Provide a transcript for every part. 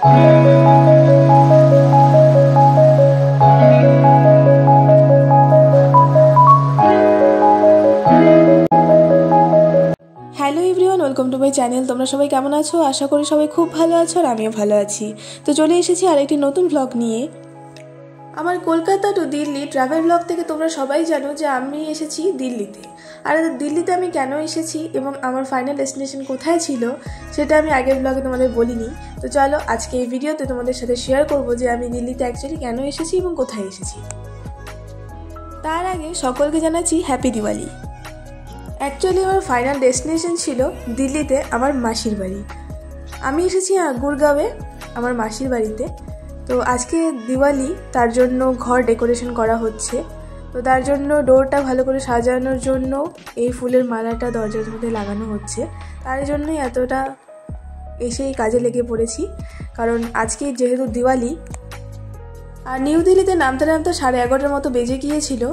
Hello everyone, welcome to my channel. তোমরা সবাই কেমন আছো? আশা করি সবাই খুব ভালো আছো আর আমিও ভালো আছি। তো চলে এসেছি আরেকটি নতুন ব্লগ নিয়ে। আমার Kolkata to Delhi travel blog থেকে তোমরা সবাই জানো যে আমি এসেছি দিল্লিতে। আর দিল্লিতে আমি কেন এসেছি এবং আমার ফাইনাল ডেস্টিনেশন কোথায় ছিল সেটা আমি আগের ব্লগে তোমাদের বলিনি। তো চলো আজকে এই ভিডিওতে তোমাদের সাথে শেয়ার করবো যে আমি দিল্লিতে অ্যাকচুয়ালি কেন এসেছি এবং কোথায় এসেছি। তার আগে সকলকে জানাচ্ছি হ্যাপি দিওয়ালি। অ্যাকচুয়ালি আমার ফাইনাল ডেস্টিনেশন ছিল দিল্লিতে আমার মাসির বাড়ি। আমি এসেছি গুরগাঁওয়ে আমার মাসির বাড়িতে। তো আজকে দিওয়ালি, তার জন্য ঘর ডেকোরেশন করা হচ্ছে। তো তার জন্য ডোরটা ভালো করে সাজানোর জন্য এই ফুলের মালাটা দরজার মধ্যে লাগানো হচ্ছে। তার জন্যই এতটা এসেই কাজে লেগে পড়েছি, কারণ আজকে যেহেতু দিওয়ালি। আর নিউ দিল্লিতে নামতে নামতে 11:30 মতো বেজে গিয়েছিল।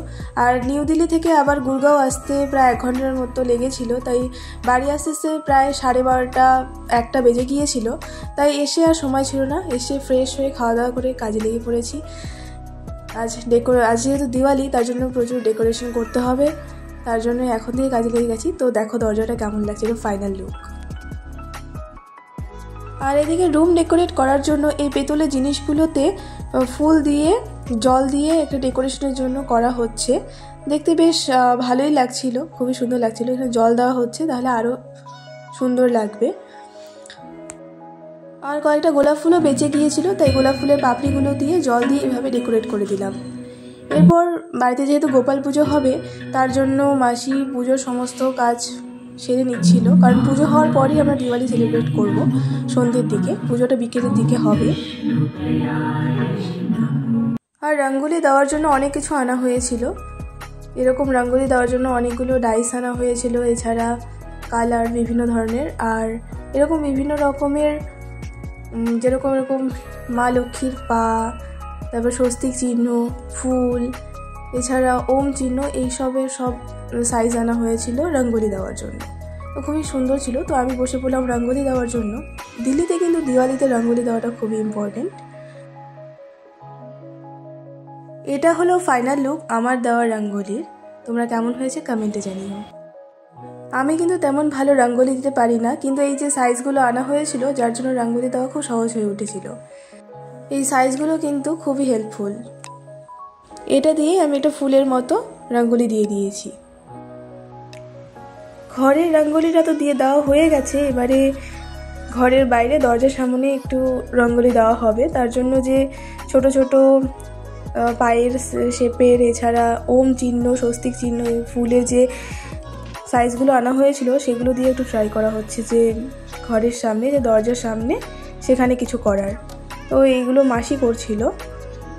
আর নিউ দিল্লি থেকে আবার গুরগাঁও আসতে প্রায় 1 ঘন্টার মতো লেগেছিল। তাই বাড়ি আসতে আসতে প্রায় 12:30 1টা বেজে গিয়েছিল। তাই এসে আর সময় ছিল না, এসে ফ্রেশ হয়ে খাওয়া দাওয়া করে কাজে লেগে পড়েছি। আজ যেহেতু দিওয়ালি, তার জন্য প্রচুর ডেকোরেশন করতে হবে, তার জন্য এখন থেকে কাজে লেগে গেছি। তো দেখো দরজাটা কেমন লাগছে, ফাইনাল লুক। আর এদিকে রুম ডেকোরেট করার জন্য এই পেতলের জিনিসগুলোতে ফুল দিয়ে জল দিয়ে একটা ডেকোরেশনের জন্য করা হচ্ছে। দেখতে বেশ ভালোই লাগছিল, খুবই সুন্দর লাগছিল। এখানে জল দেওয়া হচ্ছে, তাহলে আরও সুন্দর লাগবে। আর কয়েকটা গোলাপ ফুলও বেঁচে গিয়েছিল, তাই গোলাপ ফুলের পাপড়িগুলো দিয়ে জল দিয়ে এভাবে ডেকোরেট করে দিলাম। এরপর বাড়িতে যেহেতু গোপাল পুজো হবে, তার জন্য মাসি পুজোর সমস্ত কাজ সেরে নিচ্ছিল, কারণ পুজো হওয়ার পরই আমরা দিওয়ালি সেলিব্রেট করব সন্ধ্যের দিকে। পুজোটা বিকেলের দিকে হবে। আর রঙ্গোলি দেওয়ার জন্য অনেক কিছু আনা হয়েছিল। এরকম রঙ্গোলি দেওয়ার জন্য অনেকগুলো ডাইস আনা হয়েছিল, এছাড়া কালার বিভিন্ন ধরনের। আর এরকম বিভিন্ন রকমের যেরকম এরকম মা লক্ষ্মীর পা, তারপর স্বস্তিক চিহ্ন, ফুল, এছাড়া ওম চিহ্ন, এইসবের সব সাইজ আনা হয়েছিল রঙ্গোলি দেওয়ার জন্য। তো খুবই সুন্দর ছিল। তো আমি বসে পড়লাম রঙ্গোলি দেওয়ার জন্য। দিল্লিতে কিন্তু দিওয়ালিতে রঙ্গোলি দেওয়াটা খুবই ইম্পর্টেন্ট। এটা হলো ফাইনাল লুক আমার দেওয়া রঙ্গোলির। তোমরা কেমন হয়েছে কমেন্টে জানিও। আমি কিন্তু তেমন ভালো রঙ্গোলি দিতে পারি না, কিন্তু এই যে সাইজগুলো আনা হয়েছিল, যার জন্য রঙ্গোলি দেওয়া খুব সহজ হয়ে উঠেছিল। এই সাইজগুলো কিন্তু খুবই হেল্পফুল। এটা দিয়ে আমি একটা ফুলের মতো রঙ্গোলি দিয়ে দিয়েছি। ঘরের রঙ্গোলিটা তো দিয়ে দেওয়া হয়ে গেছে। এবারে ঘরের বাইরে দরজার সামনে একটু রঙ্গোলি দেওয়া হবে। তার জন্য যে ছোট ছোট পায়ের শেপের, এছাড়া ওম চিহ্ন, স্বস্তিক চিহ্ন, ফুলের যে সাইজগুলো আনা হয়েছিল সেগুলো দিয়ে একটু ট্রাই করা হচ্ছে যে ঘরের সামনে, যে দরজার সামনে, সেখানে কিছু করার। তো এইগুলো মাসি করছিল,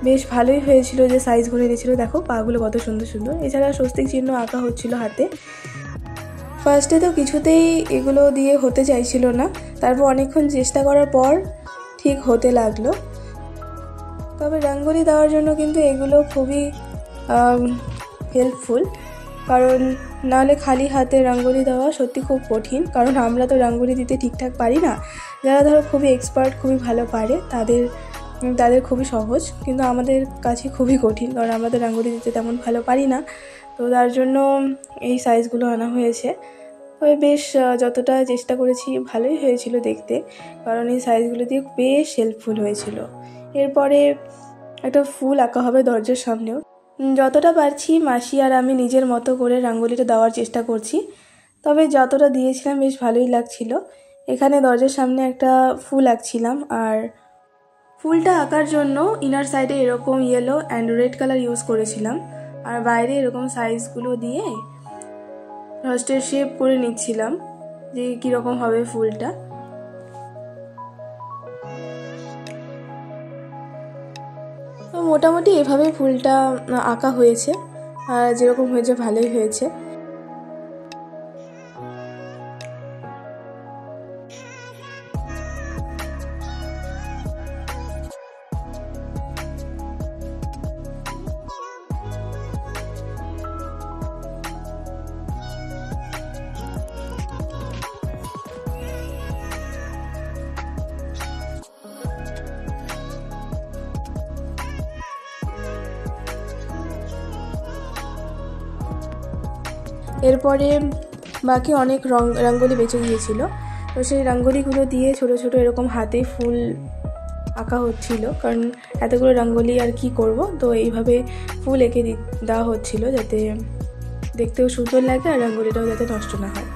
বেশ ভালোই হয়েছিল। যে সাইজগুলো এনেছিল, দেখো পাগুলো কত সুন্দর সুন্দর। এছাড়া স্বস্তিক চিহ্ন আঁকা হচ্ছিল হাতে। ফার্স্টে তো কিছুতেই এগুলো দিয়ে হতে চাইছিল না, তারপর অনেকক্ষণ চেষ্টা করার পর ঠিক হতে লাগলো। তবে রঙ্গোলি দেওয়ার জন্য কিন্তু এগুলো খুবই হেল্পফুল, কারণ নাহলে খালি হাতে রঙ্গোলি দেওয়া সত্যি খুব কঠিন। কারণ আমরা তো রঙ্গোলি দিতে ঠিকঠাক পারি না। যারা ধরো খুবই এক্সপার্ট, খুবই ভালো পারে, তাদের খুবই সহজ, কিন্তু আমাদের কাছে খুবই কঠিন, কারণ আমরা তো রঙ্গোলি দিতে তেমন ভালো পারি না। তো তার জন্য এই সাইজগুলো আনা হয়েছে। তবে বেশ যতটা চেষ্টা করেছি ভালোই হয়েছিল দেখতে, কারণ এই সাইজগুলো দিয়ে বেশ হেল্পফুল হয়েছিল। এরপরে একটা ফুল আঁকা হবে দরজার সামনেও। যতটা পারছি মাসি আর আমি নিজের মতো করে রঙ্গোলিটা দেওয়ার চেষ্টা করছি। তবে যতটা দিয়েছিলাম বেশ ভালোই লাগছিল। এখানে দরজার সামনে একটা ফুল আঁকছিলাম, আর ফুলটা আঁকার জন্য ইনার সাইডে এরকম yellow and red colour use করেছিলাম, আর বাইরে এরকম সাইজগুলো দিয়ে ফার্স্টে শেপ করে নিচ্ছিলাম যে কীরকম হবে ফুলটা। তো মোটামুটি এভাবে ফুলটা আঁকা হয়েছে, আর যেরকম হয়েছে ভালোই হয়েছে। এরপরে বাকি অনেক রঙ্গোলি বেঁচে গিয়েছিল, তো সেই রঙ্গোলিগুলো দিয়ে ছোট ছোট এরকম হাতে ফুল আঁকা হচ্ছিল, কারণ এতগুলো রঙ্গোলি আর কি করব, তো এইভাবে ফুল এঁকে দেওয়া হচ্ছিল যাতে দেখতেও সুন্দর লাগে আর রঙ্গোলিটাও যাতে নষ্ট না হয়।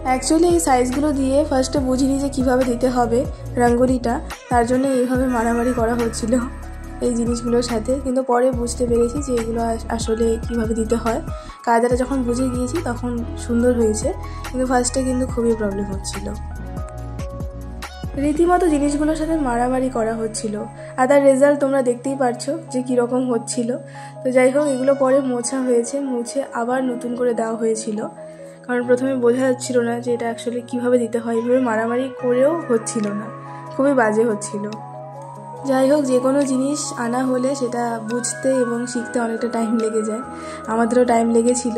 অ্যাকচুয়ালি এই সাইজগুলো দিয়ে ফার্স্টে বুঝিনি যে কীভাবে দিতে হবে রঙ্গোলিটা, তার জন্য এইভাবে মারামারি করা হচ্ছিল এই জিনিসগুলোর সাথে, কিন্তু পরে বুঝতে পেরেছি যে এগুলো আসলে কীভাবে দিতে হয়। কায়দাটা যখন বুঝে গিয়েছি তখন সুন্দর হয়েছে, কিন্তু ফার্স্টে কিন্তু খুবই প্রবলেম হচ্ছিল। রীতিমতো জিনিসগুলোর সাথে মারামারি করা হচ্ছিল, আর তার রেজাল্ট তোমরা দেখতেই পারছো যে কীরকম হচ্ছিল। তো যাই হোক, এগুলো পরে মোছা হয়েছে, মুছে আবার নতুন করে দেওয়া হয়েছিল, কারণ প্রথমে বোঝা যাচ্ছিল না যে এটা অ্যাকচুয়ালি কীভাবে দিতে হয়। এইভাবে মারামারি করেও হচ্ছিল না, খুবই বাজে হচ্ছিল। যাই হোক, যে কোনো জিনিস আনা হলে সেটা বুঝতে এবং শিখতে অনেকটা টাইম লেগে যায়, আমাদেরও টাইম লেগেছিল।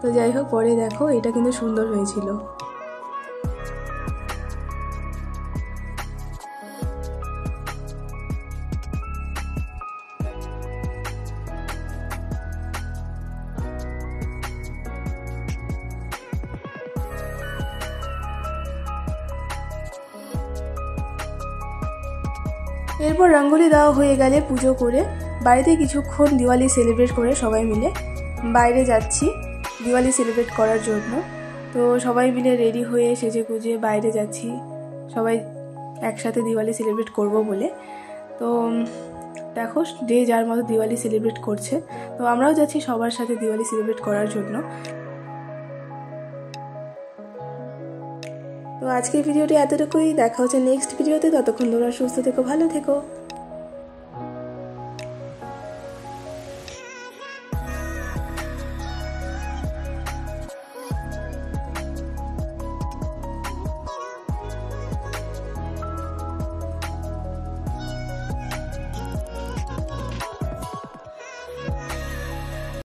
তো যাই হোক, পরে দেখো এটা কিন্তু সুন্দর হয়েছিল। এরপর রঙ্গোলি দেওয়া হয়ে গেলে পুজো করে বাড়িতে কিছুক্ষণ দিওয়ালি সেলিব্রেট করে সবাই মিলে বাইরে যাচ্ছি দিওয়ালি সেলিব্রেট করার জন্য। তো সবাই মিলে রেডি হয়ে সেজে গুজে বাইরে যাচ্ছি সবাই একসাথে দিওয়ালি সেলিব্রেট করব বলে। তো দেখো, যে যার মতো দিওয়ালি সেলিব্রেট করছে, তো আমরাও যাচ্ছি সবার সাথে দিওয়ালি সেলিব্রেট করার জন্য। তো আজকের ভিডিওটি এতটুকুই, দেখা হচ্ছে নেক্সট ভিডিওতে। ততক্ষণ তোমরা সুস্থ থেকো, ভালো থেকো।